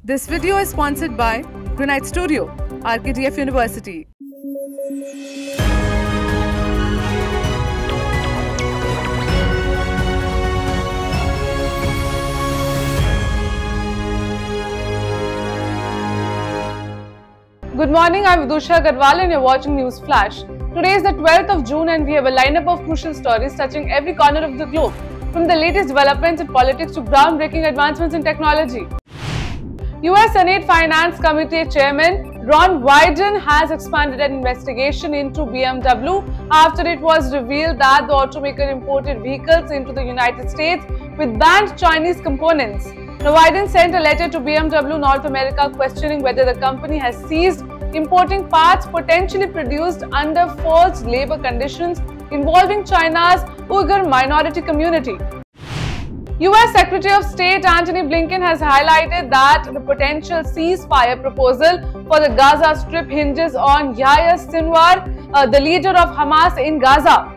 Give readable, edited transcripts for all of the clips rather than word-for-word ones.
This video is sponsored by Granite Studio, RKTF University. Good morning, I'm Vidusha Agarwal and you're watching News Flash. Today is the 12th of June and we have a lineup of crucial stories touching every corner of the globe, from the latest developments in politics to groundbreaking advancements in technology. US Senate Finance Committee Chairman Ron Wyden has expanded an investigation into BMW after it was revealed that the automaker imported vehicles into the United States with banned Chinese components. Now, Wyden sent a letter to BMW North America questioning whether the company has ceased importing parts potentially produced under forced labor conditions involving China's Uyghur minority community. US Secretary of State Antony Blinken has highlighted that the potential ceasefire proposal for the Gaza Strip hinges on Yahya Sinwar, the leader of Hamas in Gaza.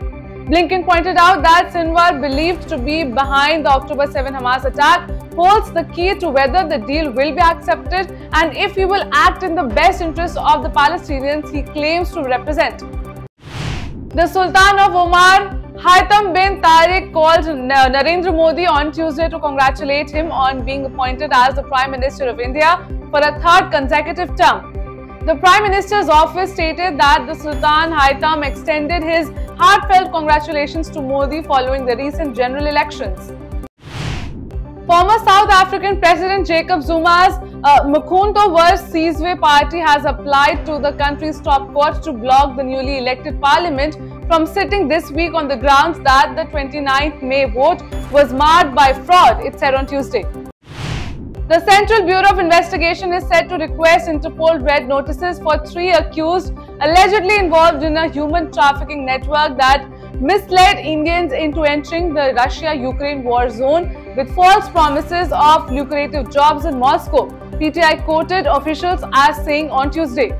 Blinken pointed out that Sinwar, believed to be behind the October 7 Hamas attack, holds the key to whether the deal will be accepted and if he will act in the best interest of the Palestinians he claims to represent. The Sultan of Oman, Haytham bin Tariq, called Narendra Modi on Tuesday to congratulate him on being appointed as the Prime Minister of India for a third consecutive term. The Prime Minister's office stated that the Sultan Haytham extended his heartfelt congratulations to Modi following the recent general elections. Former South African President Jacob Zuma's Mkhonto vs Sizwe party has applied to the country's top court to block the newly elected parliament from sitting this week on the grounds that the 29th May vote was marred by fraud, it said on Tuesday. The Central Bureau of Investigation is set to request Interpol red notices for 3 accused allegedly involved in a human trafficking network that misled Indians into entering the Russia-Ukraine war zone with false promises of lucrative jobs in Moscow, PTI quoted officials as saying on Tuesday.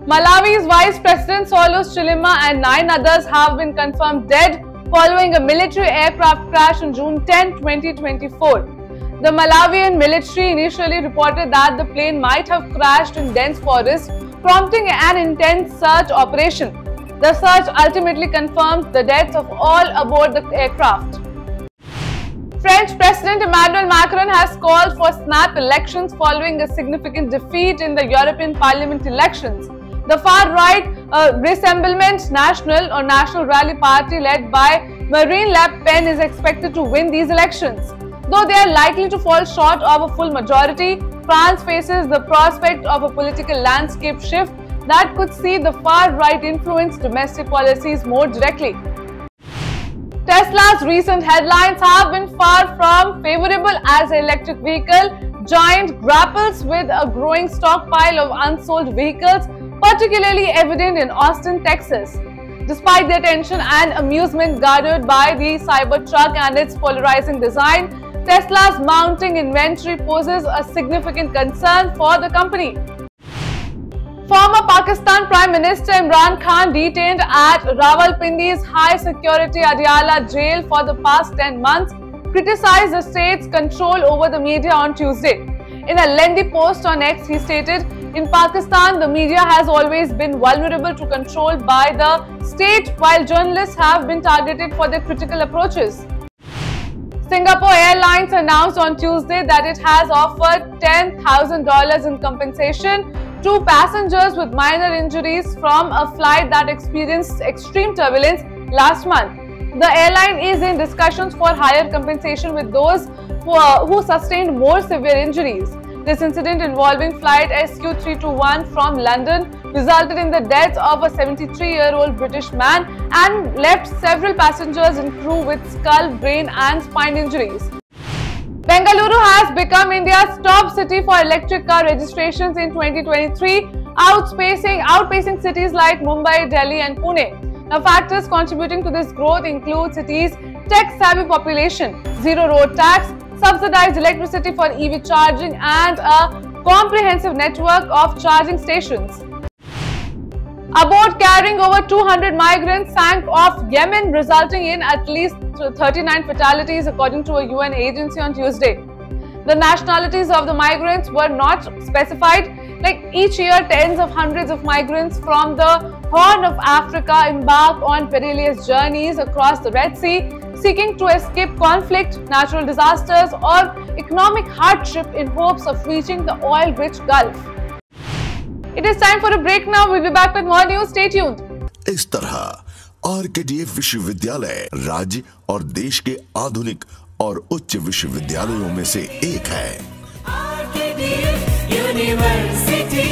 Malawi's Vice President Saulos Chilima and 9 others have been confirmed dead following a military aircraft crash on June 10, 2024. The Malawian military initially reported that the plane might have crashed in dense forest, prompting an intense search operation. The search ultimately confirmed the deaths of all aboard the aircraft. French President Emmanuel Macron has called for snap elections following a significant defeat in the European Parliament elections. The far-right Rassemblement National or National Rally Party led by Marine Le Pen is expected to win these elections. Though they are likely to fall short of a full majority, France faces the prospect of a political landscape shift that could see the far-right influence domestic policies more directly. Tesla's recent headlines have been far from favorable as the electric vehicle giant grapples with a growing stockpile of unsold vehicles, particularly evident in Austin, Texas. Despite the attention and amusement garnered by the Cybertruck and its polarizing design, Tesla's mounting inventory poses a significant concern for the company. Former Pakistan Prime Minister Imran Khan, detained at Rawalpindi's high-security Adiala jail for the past 10 months, criticized the state's control over the media on Tuesday. In a lengthy post on X, he stated, "In Pakistan, the media has always been vulnerable to control by the state, while journalists have been targeted for their critical approaches." Singapore Airlines announced on Tuesday that it has offered $10,000 in compensation to passengers with minor injuries from a flight that experienced extreme turbulence last month. The airline is in discussions for higher compensation with those who sustained more severe injuries. This incident involving flight SQ321 from London resulted in the death of a 73-year-old British man and left several passengers and crew with skull, brain and spine injuries. Bengaluru has become India's top city for electric car registrations in 2023, outpacing cities like Mumbai, Delhi and Pune. Now, factors contributing to this growth include cities' tech-savvy population, zero road tax, subsidized electricity for EV charging and a comprehensive network of charging stations. A boat carrying over 200 migrants sank off Yemen, resulting in at least 39 fatalities according to a UN agency on Tuesday. The nationalities of the migrants were not specified. Like each year, tens of hundreds of migrants from the Horn of Africa embark on perilous journeys across the Red Sea, seeking to escape conflict, natural disasters, or economic hardship in hopes of reaching the oil-rich Gulf. It is time for a break now. We'll be back with more news. Stay tuned. इस तरह RKDF विश्वविद्यालय राज्य और देश के आधुनिक और उच्च विश्वविद्यालयों में से एक है। RKDF यूनिवर्सिटी,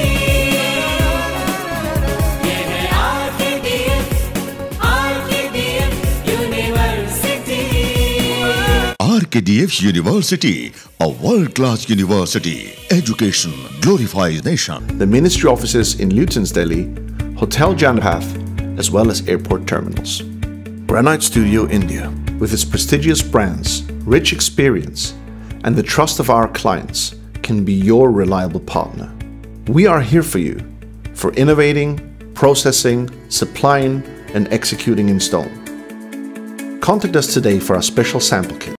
ये है RKDF university. RKDF University, a world-class university. Education glorifies nation. The ministry offices in Luton's Delhi, Hotel Janapath, as well as airport terminals. Granite Studio India, with its prestigious brands, rich experience, and the trust of our clients, can be your reliable partner. We are here for you, for innovating, processing, supplying, and executing in stone. Contact us today for our special sample kit.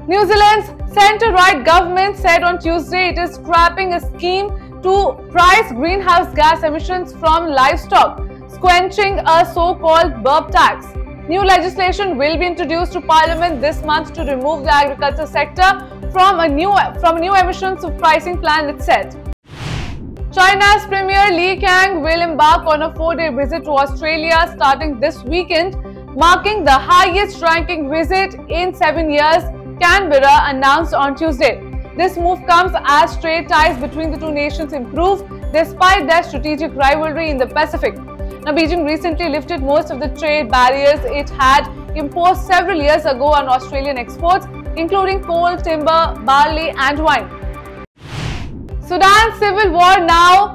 New Zealand's centre-right government said on Tuesday it is scrapping a scheme to price greenhouse gas emissions from livestock, squelching a so-called burp tax. New legislation will be introduced to Parliament this month to remove the agriculture sector from a new emissions pricing plan, it said. China's Premier Li Qiang will embark on a 4-day visit to Australia starting this weekend, marking the highest-ranking visit in 7 years, Canberra announced on Tuesday. This move comes as trade ties between the two nations improve despite their strategic rivalry in the Pacific. Now, Beijing recently lifted most of the trade barriers it had imposed several years ago on Australian exports, including coal, timber, barley and wine. Sudan's civil war now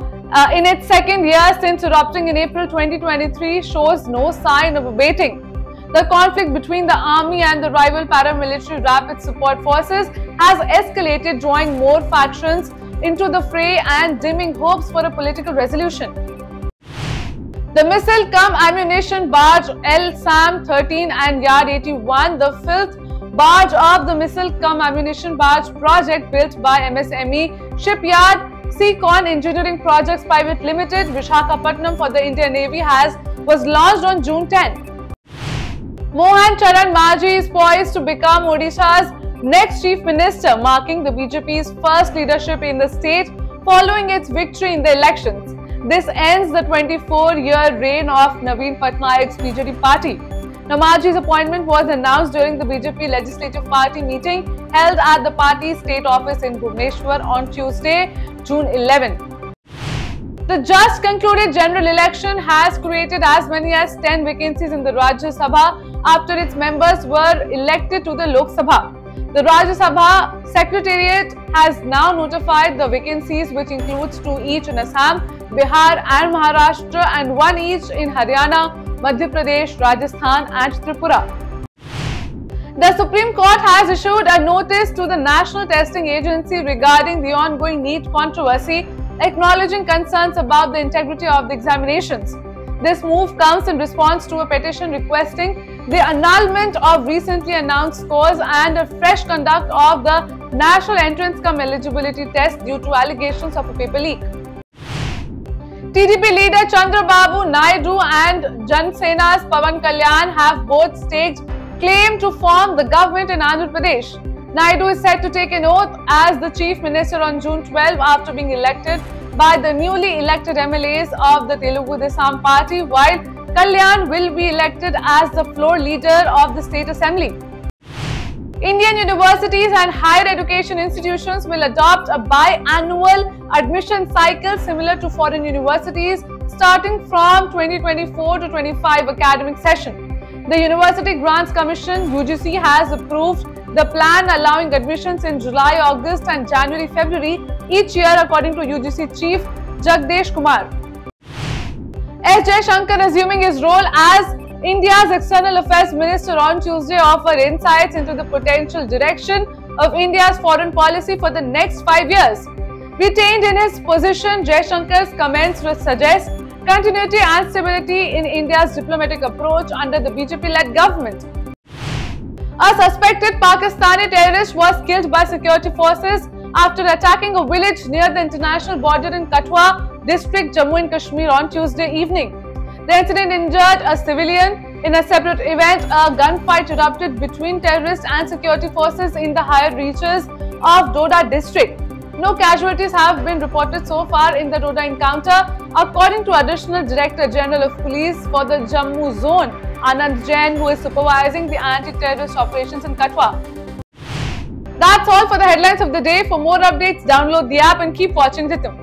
in its second year since erupting in April 2023 shows no sign of abating. The conflict between the army and the rival paramilitary rapid support forces has escalated, drawing more factions into the fray and dimming hopes for a political resolution. The missile-cum-ammunition barge El-Sam 13 and Yard 81, the fifth barge of the missile-cum-ammunition barge project built by MSME Shipyard Seacon Engineering Projects Private Limited, Visakhapatnam for the Indian Navy was launched on June 10. Mohan Charan Majhi is poised to become Odisha's next Chief Minister, marking the BJP's first leadership in the state following its victory in the elections. This ends the 24-year reign of Naveen Patnaik's BJP party. Now, Majhi's appointment was announced during the BJP Legislative Party meeting held at the party's state office in Bhubaneswar on Tuesday, June 11. The just concluded general election has created as many as 10 vacancies in the Rajya Sabha after its members were elected to the Lok Sabha. The Rajya Sabha Secretariat has now notified the vacancies, which includes 2 each in Assam, Bihar and Maharashtra and 1 each in Haryana, Madhya Pradesh, Rajasthan and Tripura. The Supreme Court has issued a notice to the National Testing Agency regarding the ongoing NEET controversy, acknowledging concerns about the integrity of the examinations. This move comes in response to a petition requesting the annulment of recently announced scores and a fresh conduct of the National Entrance-cum-Eligibility Test due to allegations of a paper leak. TDP leader Chandrababu Naidu and Jan Sena's Pawan Kalyan have both staked claim to form the government in Andhra Pradesh. Naidu is set to take an oath as the Chief Minister on June 12 after being elected by the newly elected MLAs of the Telugu Desam party, while Kalyan will be elected as the floor leader of the State Assembly. Indian universities and higher education institutions will adopt a biannual admission cycle similar to foreign universities starting from 2024-25 academic session. The University Grants Commission (UGC) has approved the plan allowing admissions in July, August and January-February each year according to UGC Chief Jagdesh Kumar. S. Jaishankar, assuming his role as India's External Affairs Minister on Tuesday, offered insights into the potential direction of India's foreign policy for the next 5 years. Retained in his position, Jaishankar's comments suggest continuity and stability in India's diplomatic approach under the BJP-led government. A suspected Pakistani terrorist was killed by security forces after attacking a village near the international border in Katwa district, Jammu and Kashmir on Tuesday evening. The incident injured a civilian. In a separate event, a gunfight erupted between terrorists and security forces in the higher reaches of Doda district. No casualties have been reported so far in the Doda encounter, according to Additional Director General of Police for the Jammu Zone, Anand Jain, who is supervising the anti-terrorist operations in Katwa. That's all for the headlines of the day. For more updates, download the app and keep watching Rhythm.